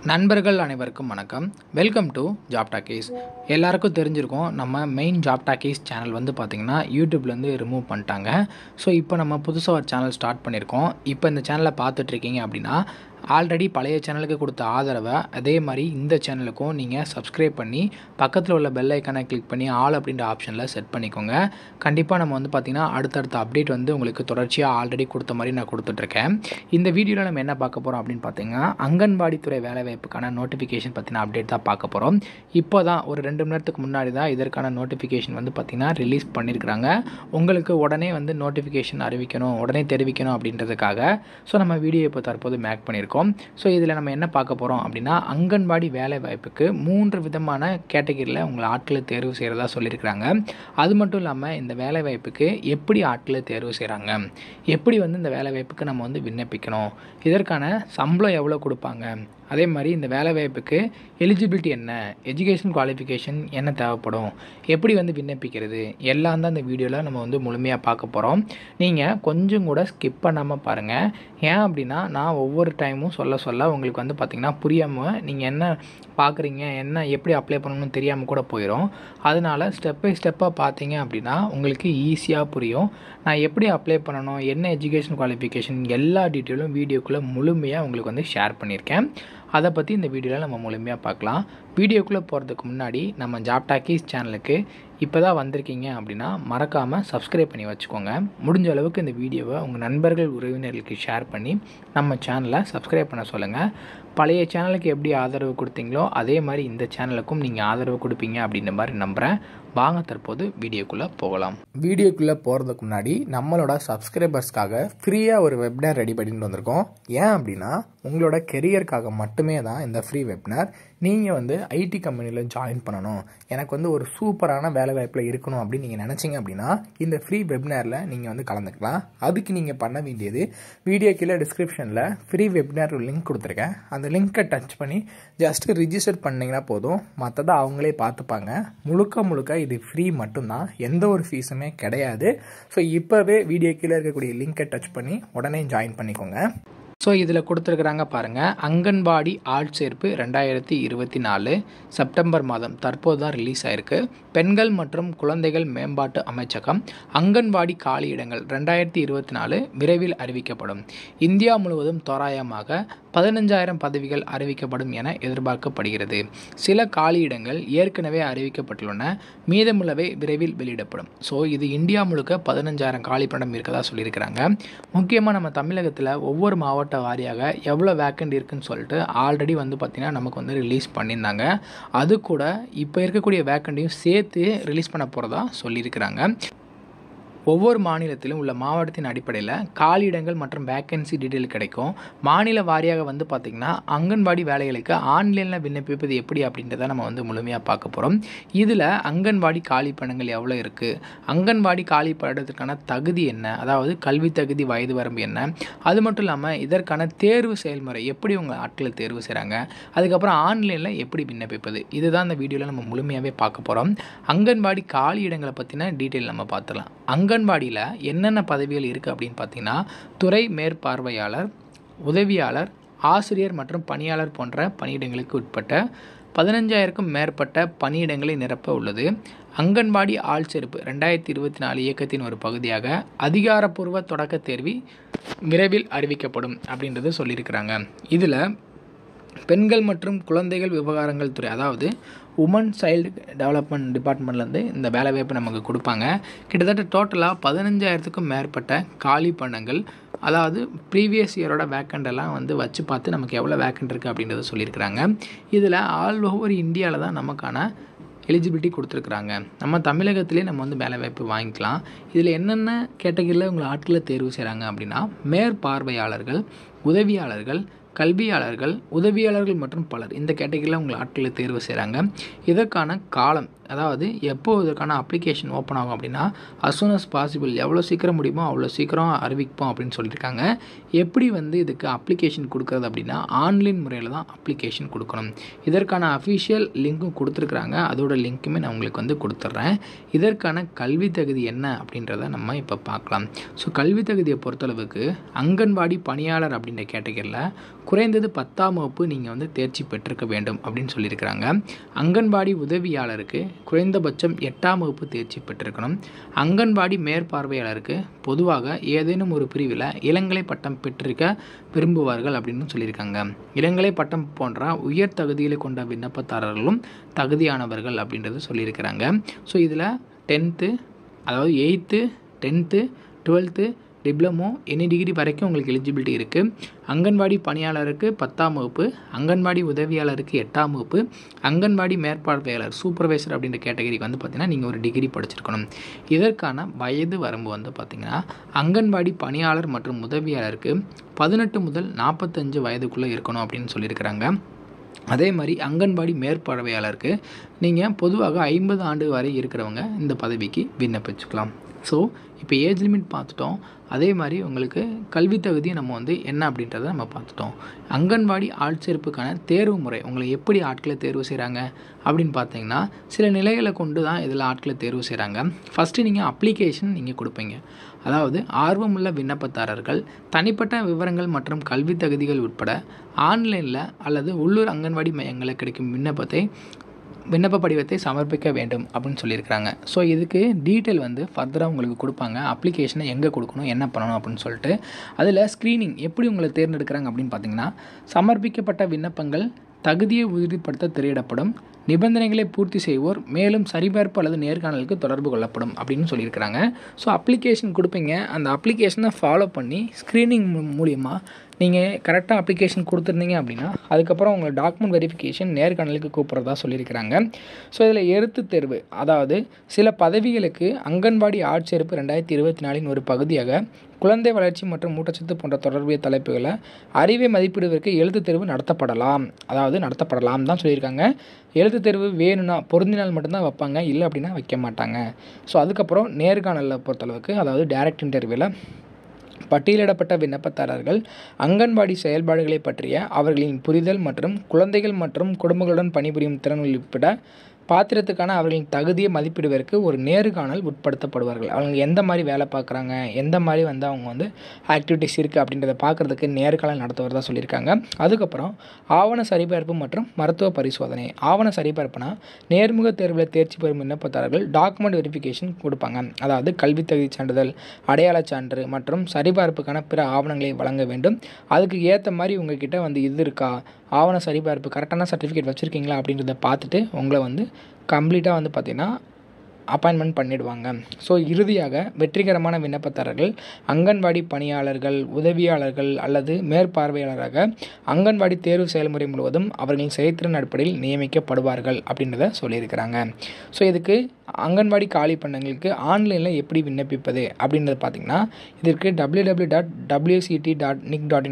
நண்பர்கள் அனைவருக்கும் வணக்கம். Welcome to job talkies. எல்லாருக்கும் தெரிஞ்சிருக்கும், நம்ம மெயின் ஜாப் டாக்கீஸ் சேனல் வந்து பார்த்திங்கன்னா யூடியூப்லேருந்து ரிமூவ் பண்ணிட்டாங்க. ஸோ இப்போ நம்ம புதுசாக ஒரு சேனல் ஸ்டார்ட் பண்ணியிருக்கோம். இப்போ இந்த சேனலை பார்த்துட்ருக்கீங்க அப்படின்னா ஆல்ரெடி பழைய சேனலுக்கு கொடுத்த ஆதரவை அதே மாதிரி இந்த சேனலுக்கும் நீங்கள் சப்ஸ்கிரைப் பண்ணி பக்கத்தில் உள்ள பெல் ஐக்கானை கிளிக் பண்ணி ஆல் அப்படின்ற ஆப்ஷனில் செட் பண்ணிக்கோங்க. கண்டிப்பாக நம்ம வந்து பார்த்திங்கன்னா அடுத்தடுத்த அப்டேட் வந்து உங்களுக்கு தொடர்ச்சியாக ஆல்ரெடி கொடுத்த மாதிரி நான் கொடுத்துட்ருக்கேன். இந்த வீடியோவில் நம்ம என்ன பார்க்க போகிறோம் அப்படின்னு பார்த்தீங்கன்னா அங்கன்வாடி துறை வேலைவாய்ப்புக்கான நோட்டிஃபிகேஷன் பற்றின அப்டேட் தான் பார்க்க போகிறோம். இப்போ தான் ஒரு 2 மணி நேரத்துக்கு முன்னாடி தான் இதற்கான நோட்டிஃபிகேஷன் வந்து பார்த்திங்கன்னா ரிலீஸ் பண்ணியிருக்கிறாங்க. உங்களுக்கு உடனே வந்து நோட்டிஃபிகேஷன் அறிவிக்கணும், உடனே தெரிவிக்கணும் அப்படின்றதுக்காக ஸோ நம்ம வீடியோ இப்போ தற்போது மேக் பண்ணியிருக்கோம். ஸோ இதில் நம்ம என்ன பார்க்க போகிறோம் அப்படின்னா அங்கன்வாடி வேலைவாய்ப்புக்கு 3 விதமான கேட்டகரியில் உங்களை ஆட்களை தேர்வு செய்கிறதா சொல்லியிருக்கிறாங்க. அது மட்டும் இல்லாமல் இந்த வேலைவாய்ப்புக்கு எப்படி ஆட்களை தேர்வு செய்கிறாங்க, எப்படி வந்து இந்த வேலைவாய்ப்புக்கு நம்ம வந்து விண்ணப்பிக்கணும், இதற்கான சம்பளம் எவ்வளோ கொடுப்பாங்க, அதே மாதிரி இந்த வேலைவாய்ப்புக்கு எலிஜிபிலிட்டி என்ன, எஜுகேஷன் குவாலிஃபிகேஷன் என்ன தேவைப்படும், எப்படி வந்து விண்ணப்பிக்கிறது, எல்லாம் தான் இந்த வீடியோவில் நம்ம வந்து முழுமையாக பார்க்க போகிறோம். நீங்கள் கொஞ்சம் கூட ஸ்கிப் பண்ணாமல் பாருங்கள். ஏன் அப்படின்னா நான் ஒவ்வொரு டைமும் சொல்ல உங்களுக்கு வந்து பார்த்திங்கன்னா புரியாமல் நீங்கள் என்ன பார்க்குறீங்க, என்ன எப்படி அப்ளை பண்ணணும்னு தெரியாமல் கூட போயிடும். அதனால் ஸ்டெப் பை ஸ்டெப்பாக பார்த்தீங்க அப்படின்னா உங்களுக்கு ஈஸியாக புரியும். நான் எப்படி அப்ளை பண்ணணும், என்ன எஜுகேஷன் குவாலிஃபிகேஷன், எல்லா டீட்டெயிலும் வீடியோக்குள்ளே முழுமையாக உங்களுக்கு வந்து ஷேர் பண்ணியிருக்கேன். அதை பற்றி இந்த வீடியோவில் நம்ம முழுமையாக பார்க்கலாம். வீடியோக்குள்ளே போகிறதுக்கு முன்னாடி நம்ம ஜாப் டாக்கீஸ் சேனலுக்கு இப்போ தான் வந்திருக்கீங்க அப்படின்னா மறக்காமல் சப்ஸ்கிரைப் பண்ணி வச்சுக்கோங்க. முடிஞ்ச அளவுக்கு இந்த வீடியோவை உங்கள் நண்பர்கள் உறவினர்களுக்கு ஷேர் பண்ணி நம்ம சேனலை சப்ஸ்கிரைப் பண்ண சொல்லுங்கள். பழைய சேனலுக்கு எப்படி ஆதரவு கொடுத்தீங்களோ அதே மாதிரி இந்த சேனலுக்கும் நீங்கள் ஆதரவு கொடுப்பீங்க அப்படின்ற மாதிரி நம்புகிறேன். வாங்க தற்போது வீடியோக்குள்ளே போகலாம். வீடியோக்குள்ளே போகிறதுக்கு முன்னாடி நம்மளோட சப்ஸ்கிரைபர்ஸ்க்காக ஃப்ரீயாக ஒரு வெப்னார் ரெடி பண்ணிட்டு வந்திருக்கோம். ஏன் அப்படின்னா உங்களோட கெரியருக்காக மட்டுமே தான் இந்த ஃப்ரீ வெப்னார். நீங்கள் வந்து ஐடி கம்பெனியில் ஜாயின் பண்ணணும், எனக்கு வந்து ஒரு சூப்பரான வேலைவாய்ப்பில் இருக்கணும் அப்படின்னு நீங்கள் நினச்சிங்க அப்படின்னா இந்த ஃப்ரீ வெப்னாரில் நீங்கள் வந்து கலந்துக்கலாம். அதுக்கு நீங்கள் பண்ண வேண்டியது வீடியோ கீழே டிஸ்கிரிப்ஷனில் ஃப்ரீ வெப்னார் லிங்க் கொடுத்துருக்கேன். அந்த லிங்க்கை டச் பண்ணி ஜஸ்ட்டு ரிஜிஸ்டர் பண்ணிங்கன்னா போதும், மற்றதை அவங்களே பார்த்துப்பாங்க. முழுக்க இது ஃப்ரீ மட்டும்தான், எந்த ஒரு ஃபீஸுமே கிடையாது. ஸோ இப்போவே வீடியோ கீழே இருக்கக்கூடிய லிங்கை டச் பண்ணி உடனே ஜாயின் பண்ணிக்கோங்க. ஸோ இதில் கொடுத்துருக்குறாங்க பாருங்கள், அங்கன்வாடி ஆள் சேர்ப்பு 2024 செப்டம்பர் மாதம் தற்போது தான் ரிலீஸ் ஆகிருக்கு. பெண்கள் மற்றும் குழந்தைகள் மேம்பாட்டு அமைச்சகம் அங்கன்வாடி காலியிடங்கள் 2024 விரைவில் அறிவிக்கப்படும். இந்தியா முழுவதும் தோராயமாக 15,000 பதவிகள் அறிவிக்கப்படும் என எதிர்பார்க்கப்படுகிறது. சில காலியிடங்கள் ஏற்கனவே அறிவிக்கப்பட்டுள்ளன, மீதமுள்ளவை விரைவில் வெளியிடப்படும். ஸோ இது இந்தியா முழுக்க 15,000 காலிப்படம் இருக்கதா சொல்லியிருக்கிறாங்க. முக்கியமாக நம்ம தமிழகத்தில் ஒவ்வொரு மாவட்ட வாரியாக எவ்வளோ வேக்கண்ட் இருக்குன்னு சொல்லிட்டு ஆல்ரெடி வந்து பார்த்திங்கன்னா நமக்கு வந்து ரிலீஸ் பண்ணியிருந்தாங்க. அது கூட இப்போ இருக்கக்கூடிய வேக்கண்டையும் சேர்த்து ரிலீஸ் பண்ண போகிறதா சொல்லியிருக்கிறாங்க. ஒவ்வொரு மாநிலத்திலும் உள்ள மாவட்டத்தின் அடிப்படையில் காலியிடங்கள் மற்றும் வேக்கன்சி டீட்டெயில் கிடைக்கும். மாநில வாரியாக வந்து பார்த்திங்கன்னா அங்கன்வாடி வேலைகளுக்கு ஆன்லைனில் விண்ணப்பிப்பது எப்படி அப்படின்றத நம்ம வந்து முழுமையாக பார்க்க போகிறோம். இதில் அங்கன்வாடி காலி பணங்கள் எவ்வளோ இருக்குது, அங்கன்வாடி காலி படத்துக்கான தகுதி என்ன, அதாவது கல்வி தகுதி, வயது வரம்பு என்ன, அது மட்டும் இல்லாமல் இதற்கான தேர்வு செயல்முறை எப்படி உங்கள் ஆட்களை தேர்வு செய்கிறாங்க, அதுக்கப்புறம் ஆன்லைனில் எப்படி விண்ணப்பிப்பது, இதுதான் இந்த வீடியோவில் நம்ம முழுமையாகவே பார்க்க போகிறோம். அங்கன்வாடி காலி இடங்களை பற்றின டீட்டெயில் நம்ம பார்த்துக்கலாம். அங்கன்வாடியில் என்னென்ன பதவிகள் இருக்குது அப்படின்னு பார்த்தீங்கன்னா துறை மேற்பார்வையாளர், உதவியாளர், ஆசிரியர் மற்றும் பணியாளர் போன்ற பணியிடங்களுக்கு உட்பட்ட 15,000க்கும் மேற்பட்ட பணியிடங்களை நிரப்ப உள்ளது. அங்கன்வாடி ஆள் சேர்ப்பு 2024 இயக்கத்தின் ஒரு பகுதியாக அதிகாரப்பூர்வ தொடக்க தேர்வு விரைவில் அறிவிக்கப்படும் அப்படின்றது சொல்லியிருக்கிறாங்க. இதில் பெண்கள் மற்றும் குழந்தைகள் விவகாரங்கள் துறை, அதாவது உமன் சைல்டு டெவலப்மெண்ட் டிபார்ட்மெண்ட்லேருந்து இந்த வேலைவாய்ப்பு நமக்கு கொடுப்பாங்க. கிட்டத்தட்ட டோட்டலாக 15,000க்கும் மேற்பட்ட காலி பணங்கள், அதாவது ப்ரீவியஸ் இயரோட வேக்கண்டெல்லாம் வந்து வச்சு பார்த்து நமக்கு எவ்வளோ வேக்கண்ட் இருக்குது அப்படின்றத சொல்லியிருக்கிறாங்க. இதில் ஆல் ஓவர் இந்தியாவில் தான் நமக்கான எலிஜிபிலிட்டி கொடுத்துருக்குறாங்க. நம்ம தமிழகத்திலே நம்ம வந்து வேலைவாய்ப்பு வாங்கிக்கலாம். இதில் என்னென்ன கேட்டகரியில் உங்களை ஆட்களை தேர்வு செய்கிறாங்க அப்படின்னா மேற்பார்வையாளர்கள், உதவியாளர்கள், கல்வியாளர்கள், உதவியாளர்கள் மற்றும் பலர், இந்த கேட்டகரியில் உங்களை ஆட்களை தேர்வு செய்கிறாங்க. இதற்கான காலம் அதாவது எப்போ இதற்கான அப்ளிகேஷன் ஓப்பன் ஆகும் அப்படின்னா as soon as possible, எவ்வளோ சீக்கிரம் முடியுமோ அவ்வளோ சீக்கிரம் அறிவிப்போம் அப்படின்னு சொல்லியிருக்காங்க. எப்படி வந்து இதுக்கு அப்ளிகேஷன் கொடுக்குறது அப்படின்னா ஆன்லைன் முறையில் தான் அப்ளிகேஷன் கொடுக்கணும். இதற்கான அஃபிஷியல் லிங்க்கும் கொடுத்துருக்குறாங்க. அதோட லிங்க்குமே நான் உங்களுக்கு வந்து கொடுத்துட்றேன். இதற்கான கல்வி தகுதி என்ன அப்படின்றத நம்ம இப்போ பார்க்கலாம். ஸோ கல்வி தகுதியை பொறுத்தளவுக்கு அங்கன்வாடி பணியாளர் அப்படின்ற கேட்டகரியில் குறைந்தது 10ஆம் வகுப்பு நீங்கள் வந்து தேர்ச்சி பெற்றிருக்க வேண்டும் அப்படின்னு சொல்லியிருக்கிறாங்க. அங்கன்வாடி உதவியாளருக்கு குறைந்தபட்சம் 8ஆம் வகுப்பு தேர்ச்சி பெற்றிருக்கணும். அங்கன்வாடி மேற்பார்வையாளருக்கு பொதுவாக ஏதேனும் ஒரு பிரிவில் இளங்கலை பட்டம் பெற்றிருக்க விரும்புவார்கள் அப்படின்னு சொல்லியிருக்காங்க. இளங்கலை பட்டம் போன்ற உயர் தகுதிகளை கொண்ட விண்ணப்பதாரர்களும் தகுதியானவர்கள் அப்படின்றது சொல்லியிருக்கிறாங்க. ஸோ இதில் 10th, அதாவது 8th, 10th, 12th, diploma any degree வரைக்கும் உங்களுக்கு எலிஜிபிலிட்டி இருக்குது. அங்கன்வாடி பணியாளருக்கு 10ஆம் வகுப்பு, அங்கன்வாடி உதவியாளருக்கு 8ஆம் வகுப்பு, அங்கன்வாடி மேற்பார்வையாளர் சூப்பர்வைசர் அப்படின்ற கேட்டகரிக்கு வந்து பார்த்திங்கன்னா நீங்கள் ஒரு டிகிரி படிச்சிருக்கணும். இதற்கான வயது வரம்பு வந்து பார்த்திங்கன்னா அங்கன்வாடி பணியாளர் மற்றும் உதவியாளருக்கு 18 முதல் 45 வயதுக்குள்ளே இருக்கணும் அப்படின்னு சொல்லியிருக்கிறாங்க. அதே மாதிரி அங்கன்வாடி மேற்பார்வையாளருக்கு நீங்கள் பொதுவாக 50 ஆண்டு வரை இருக்கிறவங்க இந்த பதவிக்கு விண்ணப்பிச்சுக்கலாம். ஸோ இப்போ ஏஜ் லிமிட் பார்த்துட்டோம். அதே மாதிரி உங்களுக்கு கல்வி தகுதியை நம்ம வந்து என்ன அப்படின்றத நம்ம பார்த்துட்டோம். அங்கன்வாடி ஆட்சேர்ப்புக்கான தேர்வு முறை, உங்களை எப்படி ஆட்களை தேர்வு செய்கிறாங்க அப்படின்னு பார்த்தீங்கன்னா சில நிலைகளை கொண்டு தான் இதில் ஆட்களை தேர்வு செய்கிறாங்க. ஃபஸ்ட்டு நீங்கள் அப்ளிகேஷன் நீங்கள் கொடுப்பீங்க. அதாவது ஆர்வமுள்ள விண்ணப்பதாரர்கள் தனிப்பட்ட விவரங்கள் மற்றும் கல்வி தகுதிகள் உட்பட ஆன்லைனில் அல்லது உள்ளூர் அங்கன்வாடி மையங்களில் கிடைக்கும் விண்ணப்ப படிவத்தை சமர்ப்பிக்க வேண்டும் அப்படின்னு சொல்லியிருக்கிறாங்க. ஸோ இதுக்கு டீட்டெயில் வந்து ஃபர்தராக உங்களுக்கு கொடுப்பாங்க. அப்ளிகேஷனை எங்கே கொடுக்கணும், என்ன பண்ணணும் அப்படின்னு சொல்லிட்டு. அதில் ஸ்க்ரீனிங் எப்படி உங்களை தேர்ந்தெடுக்கிறாங்க அப்படின்னு பார்த்தீங்கன்னா சமர்ப்பிக்கப்பட்ட விண்ணப்பங்கள் தகுதியை உறுதிப்படுத்த திரையிடப்படும். நிபந்தனைகளை பூர்த்தி செய்வோர் மேலும் சரிபார்ப்பு அல்லது நேர்காணலுக்கு தொடர்பு கொள்ளப்படும் அப்படின்னு சொல்லியிருக்கிறாங்க. ஸோ அப்ளிகேஷன் கொடுப்பீங்க. அந்த அப்ளிகேஷனை ஃபாலோ பண்ணி ஸ்க்ரீனிங் மூலிமா நீங்கள் கரெக்டாக அப்ளிகேஷன் கொடுத்துருந்தீங்க அப்படின்னா அதுக்கப்புறம் உங்களை டாக்குமெண்ட் வெரிஃபிகேஷன் நேர்காணலுக்கு கூப்பிட்றதா சொல்லியிருக்கிறாங்க. ஸோ இதில் எழுத்து தேர்வு, அதாவது சில பதவிகளுக்கு அங்கன்வாடி ஆட்சேர்ப்பு 2024 ஒரு பகுதியாக குழந்தை வளர்ச்சி மற்றும் ஊட்டச்சத்து போன்ற தொடர்புடைய தலைப்புகளை அறிவை மதிப்பிடுவதற்கு எழுத்து தேர்வு நடத்தப்படலாம் தான் சொல்லியிருக்காங்க. எழுத்து தேர்வு வேணும்னா பொருந்தினால் மட்டும்தான் வைப்பாங்க, இல்லை அப்படின்னா வைக்க மாட்டாங்க. ஸோ அதுக்கப்புறம் நேர்காணலில் பொறுத்தளவுக்கு, அதாவது டைரக்ட் இன்டர்வியூவில் பட்டியலிடப்பட்ட விண்ணப்பதாரர்கள் அங்கன்வாடி செயல்பாடுகளை பற்றிய அவர்களின் புரிதல் மற்றும் குழந்தைகள் மற்றும் குடும்பங்களுடன் பணிபுரியும் திறன் உட்பட பாத்திரத்துக்கான அவர்களின் தகுதியை மதிப்பிடுவதற்கு ஒரு நேர்காணல் உட்படுத்தப்படுவார்கள். அவங்க எந்த மாதிரி வேலை பார்க்குறாங்க, எந்த மாதிரி வந்து அவங்க வந்து ஆக்டிவிட்டிஸ் இருக்குது அப்படின்றத பார்க்குறதுக்கு நேர்காணல் நடத்துவதாக சொல்லியிருக்காங்க. அதுக்கப்புறம் ஆவண சரிபார்ப்பு மற்றும் மருத்துவ பரிசோதனை. ஆவண சரிபார்ப்புனா நேர்முக தேர்வில் தேர்ச்சி பெறும் விண்ணப்பதாரர்கள் டாக்குமெண்ட் வெரிஃபிகேஷன் கொடுப்பாங்க. அதாவது கல்வி தகுதி சான்றிதழ், அடையாள சான்று மற்றும் சரிபார்ப்புக்கான பிற ஆவணங்களை வழங்க வேண்டும். அதுக்கு ஏற்ற மாதிரி உங்ககிட்ட வந்து இது இருக்கா, ஆவண சரிபார்ப்பு கரெக்டான சர்டிஃபிகேட் வச்சுருக்கீங்களா அப்படின்றத பார்த்துட்டு உங்களை வந்து கம்ப்ளீட்டாக வந்து பார்த்திங்கன்னா அப்பாயின்மெண்ட் பண்ணிடுவாங்க. ஸோ இறுதியாக வெற்றிகரமான விண்ணப்பதாரர்கள் அங்கன்வாடி பணியாளர்கள், உதவியாளர்கள் அல்லது மேற்பார்வையாளராக அங்கன்வாடி தேர்வு செயல்முறை முழுவதும் அவர்களின் செயல்திறன் அடிப்படையில் நியமிக்கப்படுவார்கள் அப்படின்றத சொல்லியிருக்கிறாங்க. ஸோ இதுக்கு அங்கன்வாடி காலி பண்ணங்களுக்கு ஆன்லைனில் எப்படி விண்ணப்பிப்பது அப்படின்றது பார்த்திங்கன்னா இதற்கு www.wct.nic.in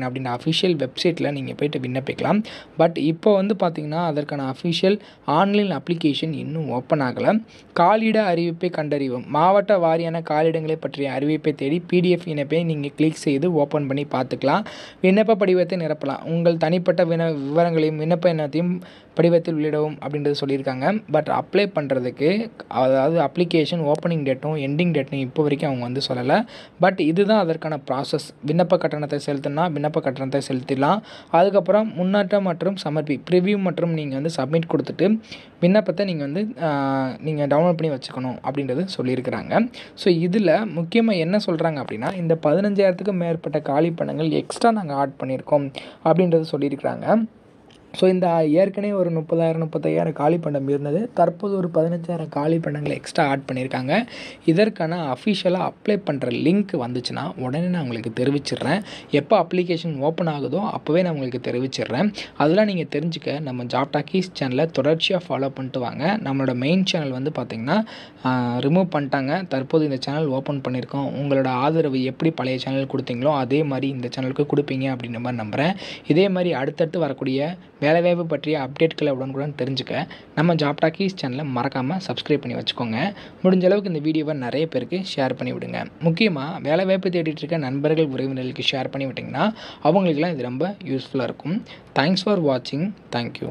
அப்படின்ற அஃபிஷியல் வெப்சைட்டில் நீங்கள் போய்ட்டு விண்ணப்பிக்கலாம். பட் இப்போ வந்து பார்த்திங்கன்னா அதற்கான அஃபிஷியல் ஆன்லைன் அப்ளிகேஷன் இன்னும் ஓப்பன் ஆகலை. காலியிட அறிவிப்பை கண்டறிவோம். மாவட்ட வாரியான காலியிடங்களை பற்றிய அறிவிப்பை தேடி PDF இணைப்பை நீங்கள் கிளிக் செய்து ஓப்பன் பண்ணி பார்த்துக்கலாம். விண்ணப்ப படிவத்தை நிரப்பலாம். உங்கள் தனிப்பட்ட விவரங்களையும் விண்ணப்ப எண்ணத்தையும் படிவத்தில் உள்ளிடவும் அப்படின்றது சொல்லியிருக்காங்க. பட் அப்ளை பண்ணுறதுக்கு, அதாவது அப்ளிகேஷன் ஓப்பனிங் டேட்டும் எண்டிங் டேட்டும் இப்போ வரைக்கும் அவங்க வந்து சொல்லலை. பட் இதுதான் அதற்கான ப்ராசஸ். விண்ணப்ப கட்டணத்தை செலுத்தினா விண்ணப்ப கட்டணத்தை செலுத்திடலாம். அதுக்கப்புறம் முன்னேற்றம் மற்றும் ப்ரிவ்யூ மற்றும் நீங்கள் வந்து சப்மிட் கொடுத்துட்டு விண்ணப்பத்தை நீங்கள் டவுன்லோட் பண்ணி வச்சுக்கணும் அப்படின்றது சொல்லியிருக்கிறாங்க. ஸோ இதில் முக்கியமாக என்ன சொல்கிறாங்க அப்படின்னா இந்த 15,000க்கும் மேற்பட்ட காலி பணங்கள் எக்ஸ்ட்ரா நாங்கள் ஆட் பண்ணியிருக்கோம் அப்படின்றது சொல்லியிருக்கிறாங்க. ஸோ இந்த ஏற்கனவே ஒரு 30,000-35,000 காலி பண்டம் இருந்தது. தற்போது ஒரு 15,000 காலி பண்டங்களை எக்ஸ்ட்ரா ஆட் பண்ணியிருக்காங்க. இதற்கான அஃபிஷியலாக அப்ளை பண்ணுற லிங்க் வந்துச்சுன்னா உடனே நான் உங்களுக்கு தெரிவிச்சிடுறேன். எப்போ அப்ளிகேஷன் ஓப்பன் ஆகுதோ அப்போவே நான் உங்களுக்கு தெரிவிச்சிடுறேன். அதெல்லாம் நீங்கள் தெரிஞ்சுக்க நம்ம ஜாப் டாக்கீஸ் சேனலை தொடர்ச்சியாக ஃபாலோ பண்ணிட்டு வாங்க. நம்மளோட மெயின் சேனல் வந்து பார்த்திங்கன்னா ரிமூவ் பண்ணிட்டாங்க. தற்போது இந்த சேனல் ஓப்பன் பண்ணியிருக்கோம். உங்களோட ஆதரவு எப்படி பழைய சேனல் கொடுத்தீங்களோ அதே மாதிரி இந்த சேனலுக்கு கொடுப்பீங்க அப்படின்ற மாதிரி நம்புகிறேன். இதே மாதிரி அடுத்தடுத்து வரக்கூடிய வேலைவாய்ப்பு பற்றிய அப்டேட்களை உடனுக்குடன் தெரிஞ்சுக்க நம்ம ஜாப் டாக்கீஸ் சேனலை மறக்காமல் சப்ஸ்கிரைப் பண்ணி வச்சுக்கோங்க. முடிஞ்ச அளவுக்கு இந்த வீடியோவை நிறைய பேருக்கு ஷேர் பண்ணி விடுங்க. முக்கியமாக வேலைவாய்ப்பு தேடிட்டு இருக்க நண்பர்கள் உறவினர்களுக்கு ஷேர் பண்ணி விட்டிங்கன்னா அவங்களுக்குலாம் இது ரொம்ப யூஸ்ஃபுல்லாக இருக்கும். தேங்க்ஸ் ஃபார் வாட்சிங். தேங்க்யூ.